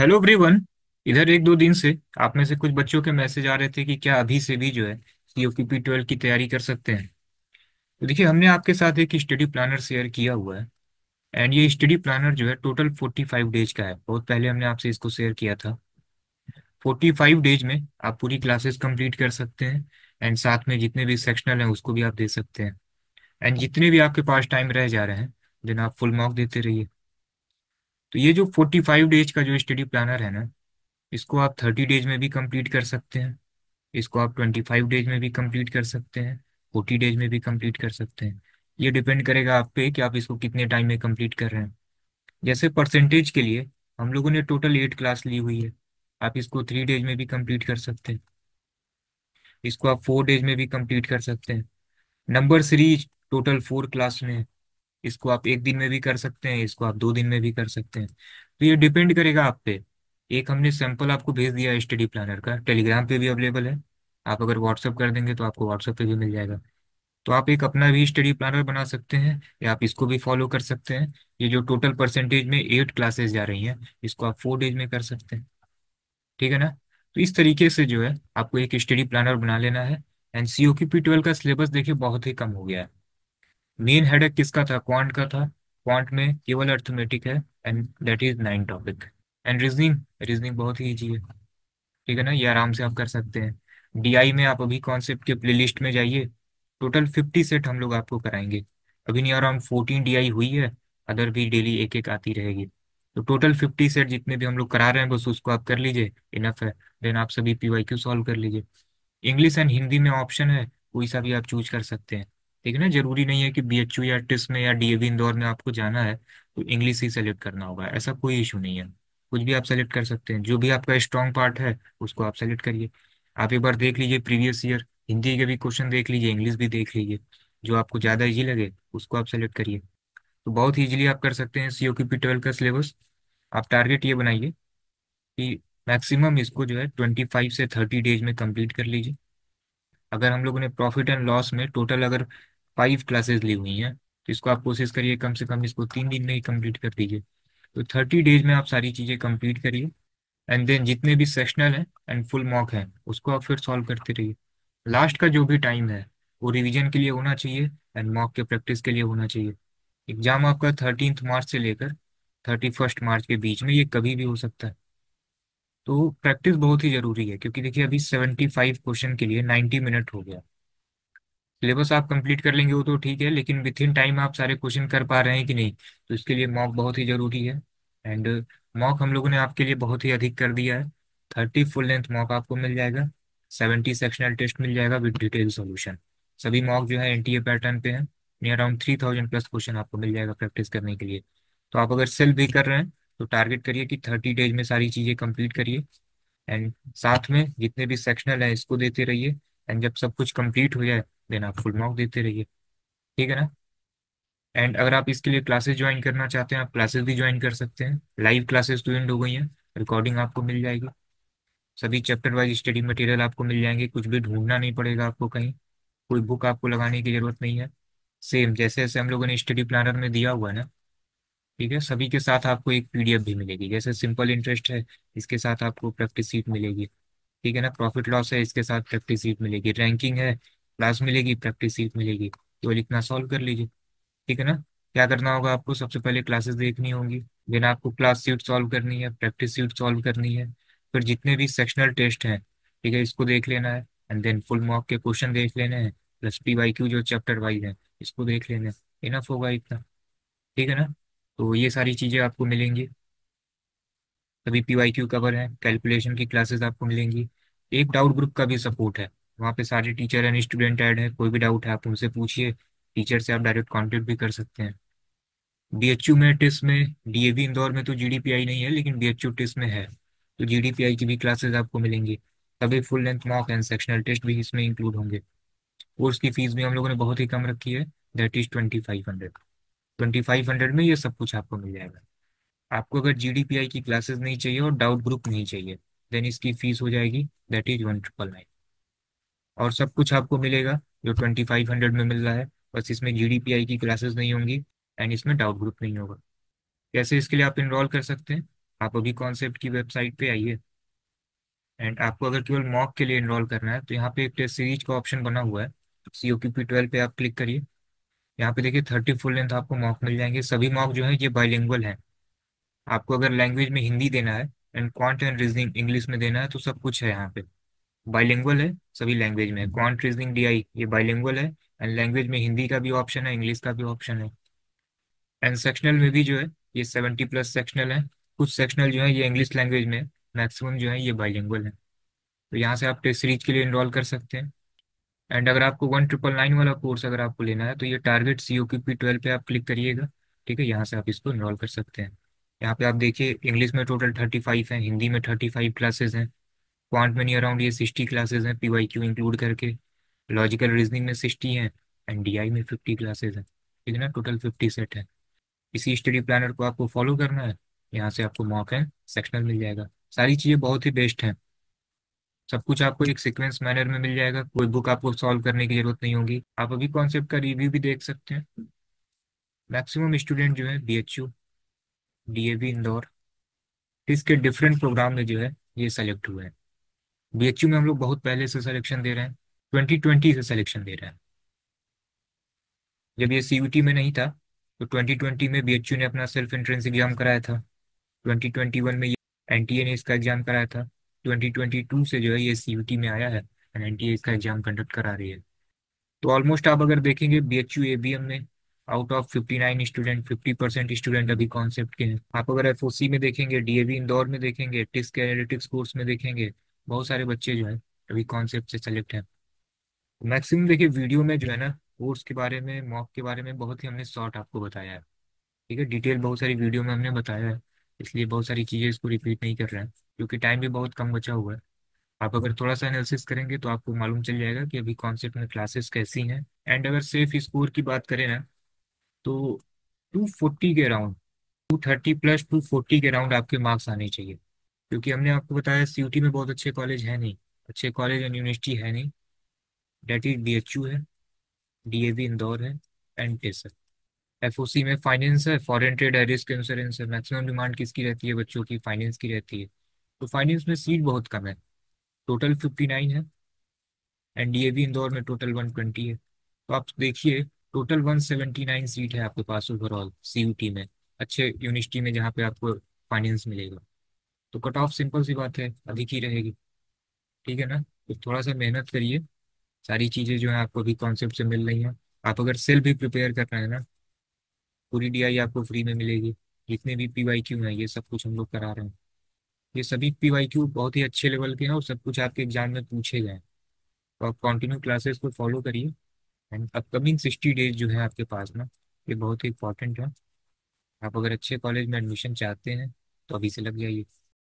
Hello everyone. इधर एक दो दिन से आप में से कुछ बच्चों के मैसेज आ रहे थे कि क्या अभी से भी जो है सीओपीपी 12 की तैयारी कर सकते हैं। तो देखिए, हमने आपके साथ एक स्टडी प्लानर शेयर किया हुआ है। एंड ये स्टडी प्लानर जो है टोटल 45 डेज का है। बहुत पहले हमने आपसे इसको शेयर किया था। 45 डेज में आप पूरी क्लासेस कंप्लीट कर सकते हैं। एंड साथ में जितने भी सेक्शनल हैं उसको भी आप दे सकते हैं। एंड जितने भी आपके पास टाइम रह जा रहे हैं देन आप फुल मार्क देते रहिए। तो ये जो 45 डेज का जो स्टडी प्लानर है ना, इसको आप 30 डेज में भी कंप्लीट कर सकते हैं। इसको आप 25 डेज में भी कंप्लीट कर सकते हैं। 40 डेज में भी कंप्लीट कर सकते हैं। ये डिपेंड करेगा आप पे कि आप इसको कितने टाइम में कंप्लीट कर रहे हैं। जैसे परसेंटेज के लिए हम लोगों ने टोटल 8 क्लास ली हुई है। आप इसको 3 डेज में भी कंप्लीट कर सकते हैं। इसको आप 4 डेज में भी कंप्लीट कर सकते हैं। नंबर सीरीज टोटल 4 क्लास में है। इसको आप एक दिन में भी कर सकते हैं, इसको आप 2 दिन में भी कर सकते हैं। तो ये डिपेंड करेगा आप पे। एक हमने सैंपल आपको भेज दिया है स्टडी प्लानर का, टेलीग्राम पे भी अवेलेबल है। आप अगर व्हाट्सअप कर देंगे तो आपको व्हाट्सअप पे भी मिल जाएगा। तो आप एक अपना भी स्टडी प्लानर बना सकते हैं या आप इसको भी फॉलो कर सकते हैं। ये जो टोटल परसेंटेज में 8 क्लासेस जा रही हैं, इसको आप 4 डेज में कर सकते हैं। ठीक है ना। तो इस तरीके से जो है आपको एक स्टडी प्लानर बना लेना है। एंड COQP 12 का सिलेबस देखिए बहुत ही कम हो गया है। मेन हेडेक किसका था? क्वांट का था। क्वांट में केवल अर्थमेटिक है and that is 9 topic. And reasoning, reasoning बहुत ही ईजी है। ठीक है ना, ये आराम से आप कर सकते हैं। DI में आप अभी कॉन्सेप्ट के प्लेलिस्ट में जाइए। टोटल 50 सेट हम लोग आपको कराएंगे। अभी नहीं, अराउंड 14 DI हुई है। अदर भी डेली एक एक आती रहेगी। तो टोटल 50 सेट जितने भी हम लोग करा रहे हैं बस उसको आप कर लीजिए, इनफ है। देन आप सभी PYQ सॉल्व कर लीजिए। इंग्लिश एंड हिंदी में ऑप्शन है, कोई सा भी आप चूज कर सकते हैं। ठीक है ना, जरूरी नहीं है कि BHU या टिस में या DAV इंदौर में आपको जाना है तो इंग्लिश ही सेलेक्ट करना होगा, ऐसा कोई इशू नहीं है। कुछ भी आप सेलेक्ट कर सकते हैं, जो भी आपका स्ट्रॉन्ग पार्ट है उसको आप सेलेक्ट करिए। आप एक बार देख लीजिए प्रीवियस ईयर हिंदी के भी क्वेश्चन देख लीजिए, इंग्लिश भी देख लीजिए। जो आपको ज़्यादा इजी लगे उसको आप सेलेक्ट करिए। तो बहुत ईजिली आप कर सकते हैं COQP 12 का सिलेबस। आप टारगेट ये बनाइए कि मैक्सिमम इसको जो है 25 से 30 डेज में कंप्लीट कर लीजिए। अगर हम लोगों ने प्रॉफिट एंड लॉस में टोटल अगर 5 क्लासेस ली हुई हैं तो इसको आप कोशिश करिए कम से कम इसको 3 दिन में ही कंप्लीट कर दीजिए। तो 30 डेज में आप सारी चीज़ें कंप्लीट करिए। एंड देन जितने भी सेक्शनल हैं एंड फुल मॉक हैं उसको आप फिर सॉल्व करते रहिए। लास्ट का जो भी टाइम है वो रिवीजन के लिए होना चाहिए एंड मॉक के प्रैक्टिस के लिए होना चाहिए। एग्जाम आपका 13 मार्च से लेकर 31 मार्च के बीच में, ये कभी भी हो सकता है। तो प्रैक्टिस बहुत ही जरूरी है क्योंकि देखिए अभी 75 क्वेश्चन के लिए 90 मिनट हो गया। सिलेबस आप कंप्लीट कर लेंगे वो तो ठीक है, लेकिन विथ इन टाइम आप सारे क्वेश्चन कर पा रहे हैं कि नहीं, तो इसके लिए मॉक बहुत ही जरूरी है। एंड मॉक हम लोगों ने आपके लिए बहुत ही अधिक कर दिया है। 30 फुल लेंथ मॉक आपको मिल जाएगा। 70 सेक्शनल टेस्ट मिल जाएगा विद डिटेल सॉल्यूशन। सभी मॉक जो है NTA पैटर्न पे है। नियर अराउंड 3000+ क्वेश्चन आपको मिल जाएगा प्रैक्टिस करने के लिए। तो आप अगर सेल्फ भी कर रहे हैं तो टारगेट करिए कि 30 डेज में सारी चीज़ें कंप्लीट करिए। एंड साथ में जितने भी सेक्शनल है इसको देते रहिए। एंड जब सब कुछ कंप्लीट हो जाए देन आप फुल मार्क देते रहिए। ठीक है ना। एंड अगर आप इसके लिए क्लासेस ज्वाइन करना चाहते हैं आप क्लासेस भी ज्वाइन कर सकते हैं। लाइव क्लासेस तो एंड हो गई हैं, रिकॉर्डिंग आपको मिल जाएगी। सभी चैप्टर वाइज स्टडी मटेरियल आपको मिल जाएंगे, कुछ भी ढूंढना नहीं पड़ेगा आपको कहीं। कोई बुक आपको लगाने की जरूरत नहीं है। सेम जैसे जैसे हम लोगों ने स्टडी प्लानर में दिया हुआ है ना, ठीक है, सभी के साथ आपको एक PDF भी मिलेगी। जैसे सिंपल इंटरेस्ट है, इसके साथ आपको प्रैक्टिस सीट मिलेगी। ठीक है ना, प्रॉफिट लॉस है, इसके साथ प्रैक्टिस सीट मिलेगी। रैंकिंग है, क्लास मिलेगी, प्रैक्टिस सीट मिलेगी। केवल इतना सॉल्व कर लीजिए। ठीक है ना। क्या करना होगा आपको? सबसे पहले क्लासेस देखनी होंगी, देन आपको क्लास सीट सॉल्व करनी है, प्रैक्टिस सीट सॉल्व करनी है। फिर जितने भी सेक्शनल टेस्ट हैं, ठीक है, इसको देख लेना है। एंड देन फुल मॉक के क्वेश्चन देख लेने हैं, प्लस PYQ जो चैप्टर वाइज है इसको देख लेना है। इनफ होगा इतना। ठीक है ना। तो ये सारी चीज़ें आपको मिलेंगी। सभी PYQ कवर है, कैलकुलेशन की क्लासेस आपको मिलेंगी। एक डाउट ग्रुप का भी सपोर्ट है। वहाँ पे सारे टीचर एंड स्टूडेंट ऐड है, कोई भी डाउट है आप उनसे पूछिए। टीचर से आप डायरेक्ट कांटेक्ट भी कर सकते हैं। BHU में टिस में, DAV इंदौर में तो GDPI नहीं है लेकिन BHU टिस में है। तो GDPI की भी क्लासेस आपको मिलेंगी। तभी full length mock and sectional test भी इसमें इंक्लूड होंगे। कोर्स की फीस भी हम लोगों ने बहुत ही कम रखी है, दैट इज 2500। 2500 में ये सब कुछ आपको मिल जाएगा। आपको अगर GDPI की क्लासेस नहीं चाहिए और डाउट ग्रुप नहीं चाहिए देन इसकी फीस हो जाएगी, दैट इज 1999। और सब कुछ आपको मिलेगा जो 2500 में मिल रहा है। बस इसमें GDPI की क्लासेस नहीं होंगी एंड इसमें डाउट ग्रुप नहीं होगा। कैसे इसके लिए आप इनरोल कर सकते हैं? आप अभी कॉन्सेप्ट की वेबसाइट पे आइए, एंड आपको अगर केवल मॉक के लिए इनरोल करना है तो यहाँ पे एक टेस्ट सीरीज का ऑप्शन बना हुआ है। COQP 12 पे आप क्लिक करिए। यहाँ पे देखिए 30 फुल लेंथ आपको मॉक मिल जाएंगे। सभी मॉक जो है ये बाइलिंगुअल है। आपको अगर लैंग्वेज में हिंदी देना है and quant and reasoning English में देना है तो सब कुछ है यहाँ पे। बाइलिंगुअल है, सभी लैंग्वेज में। क्वांट रीजनिंग DI ये बाइलिंगुअल है, एंड लैंग्वेज में हिंदी का भी ऑप्शन है, इंग्लिश का भी ऑप्शन है। एंड सेक्शनल में भी जो है ये 70+ सेक्शनल है। कुछ सेक्शनल जो है ये इंग्लिश लैंग्वेज में, मैक्सिमम जो है ये बाइलिंगुअल है। तो यहाँ से आप टेस्ट सीरीज के लिए इनरोल कर सकते हैं। एंड अगर आपको 1999 वाला कोर्स अगर आपको लेना है तो ये टारगेट COQP 12 पे आप क्लिक करिएगा। ठीक है, यहाँ से आप इसको इनरोल कर सकते हैं। यहाँ पे आप देखिए इंग्लिश में टोटल 35 हैं, हिंदी में 35 क्लासेज हैं, क्वांट में नहीं अराउंड ये 60 क्लासेज हैं PYQ इंक्लूड करके, लॉजिकल रीजनिंग में 60 हैं, एंड DI में 50 क्लासेज हैं। ठीक है ना, टोटल 50 सेट है। इसी स्टडी प्लानर को आपको फॉलो करना है। यहाँ से आपको मॉक एंड सेक्शनल मिल जाएगा। सारी चीज़ें बहुत ही बेस्ट हैं। सब कुछ आपको एक सीक्वेंस मैनर में मिल जाएगा। कोई बुक आपको सॉल्व करने की जरूरत नहीं होगी। आप अभी कॉन्सेप्ट का रिव्यू भी देख सकते हैं। मैक्सिमम स्टूडेंट जो है BHU, DAV इंदौर, इसके डिफरेंट प्रोग्राम में जो है ये सेलेक्ट हुए हैं। BHU में हम लोग बहुत पहले से सिलेक्शन दे रहे हैं, 2020 से सिलेक्शन दे रहे हैं। जब ये CUT में नहीं था तो 2020 में BHU ने अपना सेल्फ एंट्रेंस एग्जाम कराया था। 2021 में ये NTA ने इसका एग्जाम कराया था। 2022 से जो है ये CUT में आया है, एंड NTA इसका एग्जाम कंडक्ट करा रही है। तो ऑलमोस्ट आप अगर देखेंगे BHU ABM में आउट ऑफ 59 स्टूडेंट 50% स्टूडेंट अभी कॉन्सेप्ट के हैं। आप अगर FOC में देखेंगे, DAV इंदौर में देखेंगे, टिस्क एनालिटिक्स कोर्स में देखेंगे, बहुत सारे बच्चे जो है अभी कॉन्सेप्ट से सेलेक्ट हैं। मैक्सिमम देखिए वीडियो में जो है ना कोर्स के बारे में, मॉक के बारे में बहुत ही हमने शॉर्ट आपको बताया है। ठीक है, डिटेल बहुत सारी वीडियो में हमने बताया है, इसलिए बहुत सारी चीज़ें इसको रिपीट नहीं कर रहे हैं क्योंकि टाइम भी बहुत कम बचा हुआ है। आप अगर थोड़ा सा एनालिसिस करेंगे तो आपको मालूम चल जाएगा कि अभी कॉन्सेप्ट में क्लासेस कैसी हैं। एंड अगर सेफ स्कोर की बात करें ना तो 240 के अराउंड, 230 + 240 के अराउंड आपके मार्क्स आने चाहिए। क्योंकि हमने आपको बताया CUT में बहुत अच्छे कॉलेज है नहीं, अच्छे कॉलेज एंड यूनिवर्सिटी है नहीं। डेट इज BHU है, DAV इंदौर है, एंड टिस है। FOC में फाइनेंस है, फॉरेन ट्रेड है, रिस्क इंश्योरेंस है। मैक्सिमम डिमांड किसकी रहती है बच्चों की? फाइनेंस की रहती है। तो फाइनेंस में सीट बहुत कम है, टोटल 59 है, एंड DAV इंदौर में टोटल 120 है। तो आप देखिए टोटल 179 सीट है आपके पास ओवरऑल CUT में, अच्छे यूनिवर्सिटी में जहाँ पे आपको फाइनेंस मिलेगा। तो कट ऑफ सिंपल सी बात है अधिक ही रहेगी। ठीक है ना, तो थोड़ा सा मेहनत करिए। सारी चीज़ें जो है आपको अभी कॉन्सेप्ट से मिल रही हैं। आप अगर सेल्फ भी प्रिपेयर कर रहे हैं ना, पूरी DI आपको फ्री में मिलेगी। जितने भी PYQ हैं ये सब कुछ हम लोग करा रहे हैं। ये सभी PYQ बहुत ही अच्छे लेवल के हैं और सब कुछ आपके एग्जाम में पूछे गए हैं। तो आप कंटिन्यू क्लासेस को फॉलो करिए। एंड अपकमिंग 60 डेज जो है आपके पास ना, ये बहुत ही इंपॉर्टेंट है। आप अगर अच्छे कॉलेज में एडमिशन चाहते हैं तो अभी से लग जाइए।